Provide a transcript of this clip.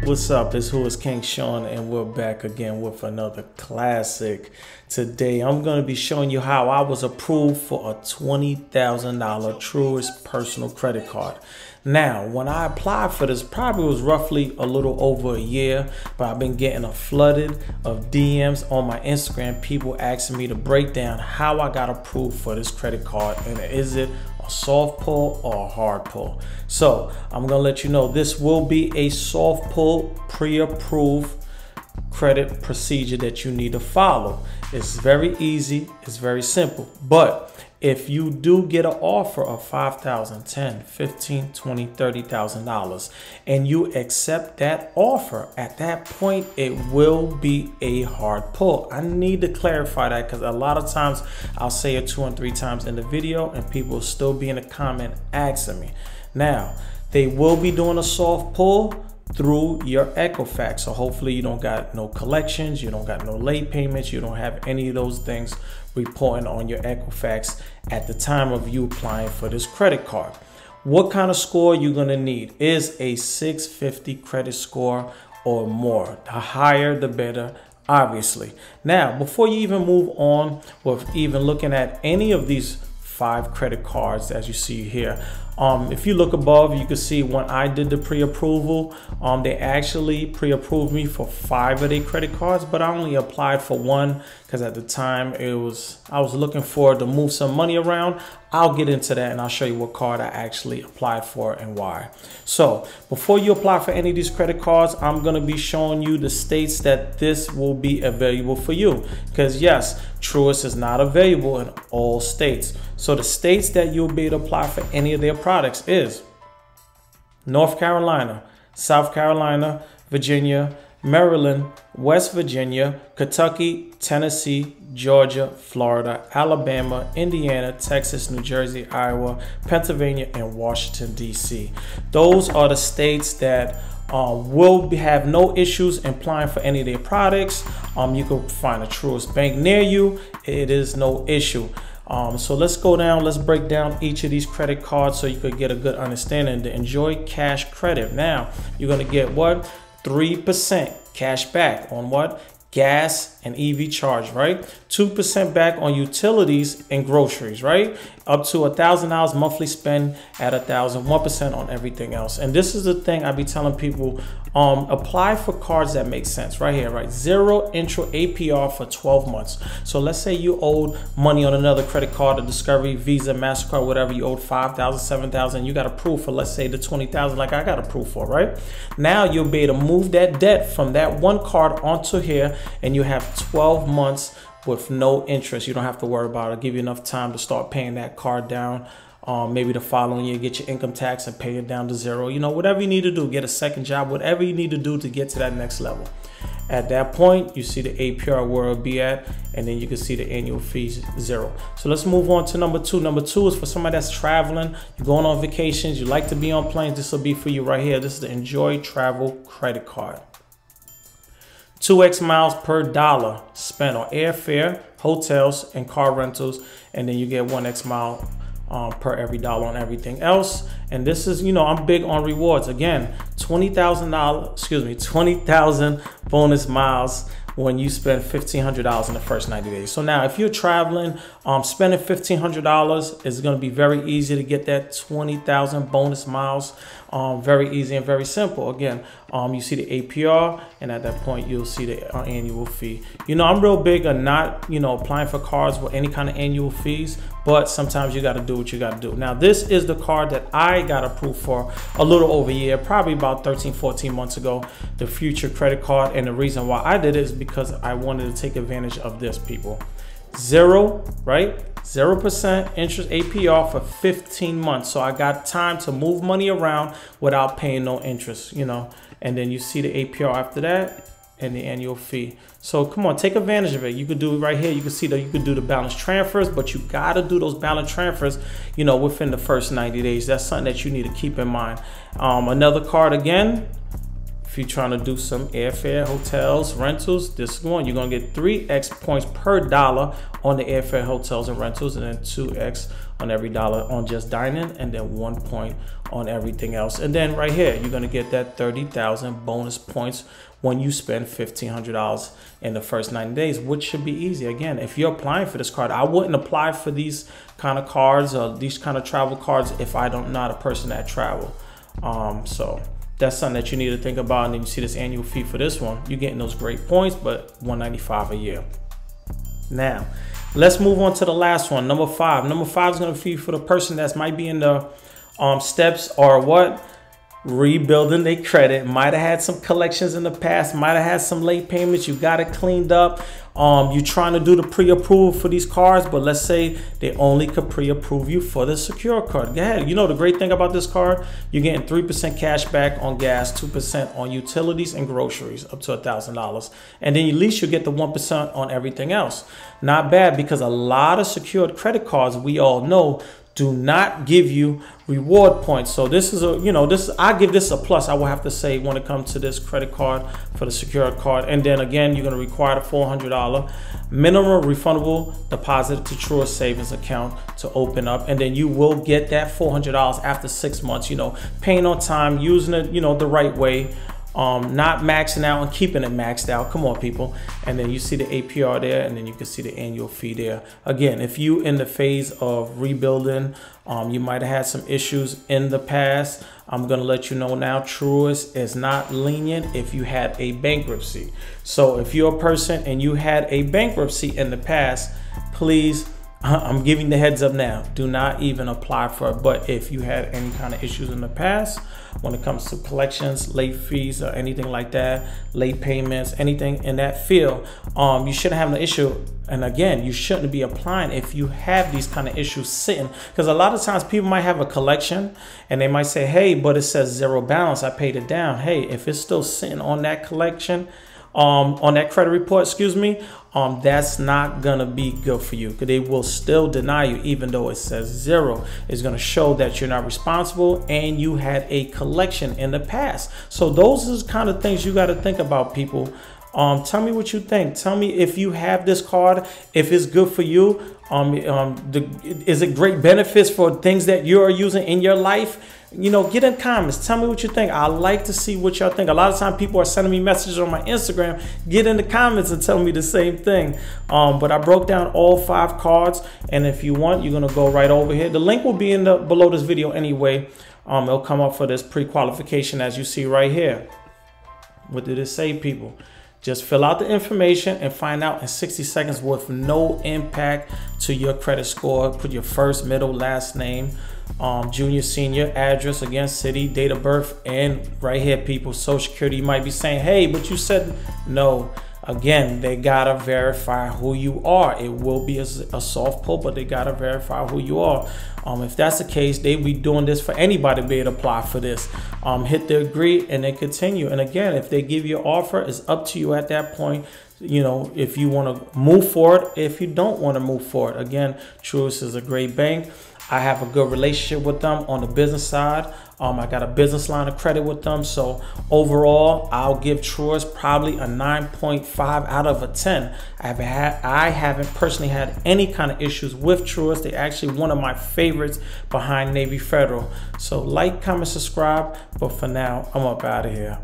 What's up? It's Whoiskingshawn, and we're back again with another classic. Today I'm going to be showing you how I was approved for a $20,000 Truist personal credit card. Now, when I applied for this, probably was roughly a little over a year, but I've been getting a flooded of DMs on my Instagram, people asking me to break down how I got approved for this credit card, and is it a soft pull or a hard pull. So I'm gonna let you know this will be a soft pull pre-approved credit procedure that you need to follow. It's very easy, it's very simple, but if you do get an offer of $5,000, $10,000, $15,000, $20,000, $30,000 and you accept that offer, at that point it will be a hard pull. I need to clarify that because a lot of times I'll say it 2 and 3 times in the video and people will still be in the comment asking me. Now, they will be doing a soft pull through your Equifax. So hopefully you don't got no collections, you don't got no late payments, you don't have any of those things reporting on your Equifax at the time of you applying for this credit card. What kind of score you're gonna need is a 650 credit score or more. The higher, the better, obviously. Now, before you even move on with even looking at any of these 5 credit cards as you see here, if you look above, you can see when I did the pre-approval, they actually pre-approved me for 5 of their credit cards, but I only applied for 1 because at the time I was looking for to move some money around. I'll get into that and I'll show you what card I actually applied for and why. So before you apply for any of these credit cards, I'm going to be showing you the states that this will be available for you, because yes, Truist is not available in all states. So the states that you'll be able to apply for any of their products is North Carolina, South Carolina, Virginia, Maryland, West Virginia, Kentucky, Tennessee, Georgia, Florida, Alabama, Indiana, Texas, New Jersey, Iowa, Pennsylvania, and Washington, D.C. Those are the states that will have no issues in applying for any of their products. You can find a Truist bank near you. It is no issue. So let's go down, let's break down each of these credit cards so you could get a good understanding. To enjoy cash credit, now you're going to get what? 3% cash back on what? Gas and EV charge, right? 2% back on utilities and groceries, right? Up to $1,000 monthly spend at $1,000, 1% on everything else. And this is the thing I be telling people, apply for cards that make sense right here, right? 0 intro APR for 12 months. So let's say you owed money on another credit card, a Discovery, Visa, MasterCard, whatever, you owed $5,000, $7,000, you got approved for, let's say, the $20,000 like I got approved for, right? Now you'll be able to move that debt from that one card onto here, and you have 12 months with no interest. You don't have to worry about it. It'll give you enough time to start paying that card down. Maybe the following year, get your income tax and pay it down to 0. You know, whatever you need to do, get a second job, whatever you need to do to get to that next level. At that point, you see the APR where it'll be at, and then you can see the annual fees 0. So let's move on to number 2. Number 2 is for somebody that's traveling, you're going on vacations, you like to be on planes. This will be for you right here. This is the Enjoy Travel credit card. 2x miles per dollar spent on airfare, hotels, and car rentals, and then you get 1x mile per every dollar on everything else. And this is, you know, I'm big on rewards. Again, $20,000 bonus miles when you spend $1,500 in the first 90 days. So now if you're traveling, spending $1,500 is going to be very easy to get that 20,000 bonus miles. Very easy and very simple. Again, you see the APR, and at that point you'll see the annual fee. You know, I'm real big on not, you know, applying for cards with any kind of annual fees, but sometimes you got to do what you got to do. Now, this is the card that I got approved for a little over a year, probably about 13, 14 months ago, the Future credit card. And the reason why I did it is because I wanted to take advantage of this, people. 0, right? 0% interest APR for 15 months. So I got time to move money around without paying no interest, you know. And then you see the APR after that and the annual fee. So come on, take advantage of it. You could do it right here. You can see that you could do the balance transfers, but you got to do those balance transfers, you know, within the first 90 days. That's something that you need to keep in mind. Another card again, If you're trying to do some airfare, hotels, rentals, this is one. You're gonna get 3x points per dollar on the airfare, hotels, and rentals, and then 2x on every dollar on just dining, and then 1 point on everything else. And then right here, you're gonna get that 30,000 bonus points when you spend $1,500 in the first 90 days, which should be easy. Again, if you're applying for this card, I wouldn't apply for these kind of cards or these kind of travel cards if I'm not a person that travel. So that's something that you need to think about. And then you see this annual fee for this one. You're getting those great points, but $195 a year. Now, let's move on to the last one, number 5. Number 5 is gonna be for the person that might be in the steps or what? Rebuilding their credit. Might have had some collections in the past, might have had some late payments. You got it cleaned up. You're trying to do the pre-approval for these cards, but let's say they only could pre-approve you for the secure card. Go ahead. You know the great thing about this card, you're getting 3% cash back on gas, 2% on utilities and groceries up to $1,000, and then at least you get the 1% on everything else. Not bad, because a lot of secured credit cards, we all know, do not give you reward points. So this is a, you know, this, I give this a plus, I will have to say, when it comes to this credit card for the secured card. And then again, you're going to require a $400 minimum refundable deposit to Truist savings account to open up, and then you will get that $400 after 6 months, you know, paying on time, using it, you know, the right way. Not maxing out and keeping it maxed out. Come on, people. And then you see the APR there, and then you can see the annual fee there. Again, if you in the phase of rebuilding, you might have had some issues in the past, I'm gonna let you know now, Truist is not lenient if you had a bankruptcy. So if you're a person and you had a bankruptcy in the past, please, I'm giving the heads up now, do not even apply for it. But if you had any kind of issues in the past when it comes to collections, late fees, or anything like that, late payments, anything in that field, you shouldn't have an issue. And again, you shouldn't be applying if you have these kind of issues sitting, because a lot of times people might have a collection and they might say, hey, but it says zero balance, I paid it down. Hey, if it's still sitting on that collection, on that credit report, excuse me, that's not gonna be good for you, because they will still deny you even though it says zero. It's gonna show that you're not responsible and you had a collection in the past. So those are the kind of things you got to think about, people. Tell me what you think. Tell me if you have this card, if it's good for you. Is it great benefits for things that you're using in your life? You know, get in comments. Tell me what you think. I like to see what y'all think. A lot of times people are sending me messages on my Instagram. Get in the comments and tell me the same thing. But I broke down all 5 cards, and if you want, you're gonna go right over here. The link will be in the below this video anyway. It'll come up for this pre-qualification, as you see right here. What did it say, people? Just fill out the information and find out in 60 seconds with no impact to your credit score. Put your first, middle, last name, junior, senior, address, again, city, date of birth, and right here, people, Social Security. You might be saying, hey, but you said no. Again, they gotta verify who you are. It will be a soft pull, but they gotta verify who you are. If that's the case, they be doing this for anybody to be able to apply for this. Hit the agree and then continue. And again, if they give you an offer, it's up to you at that point. You know, if you want to move forward, if you don't want to move forward. Again, Truist is a great bank. I have a good relationship with them on the business side. I got a business line of credit with them. So overall, I'll give Truist probably a 9.5 out of a 10. I haven't personally had any kind of issues with Truist. They're actually one of my favorites behind Navy Federal. So like, comment, subscribe. But for now, I'm up out of here.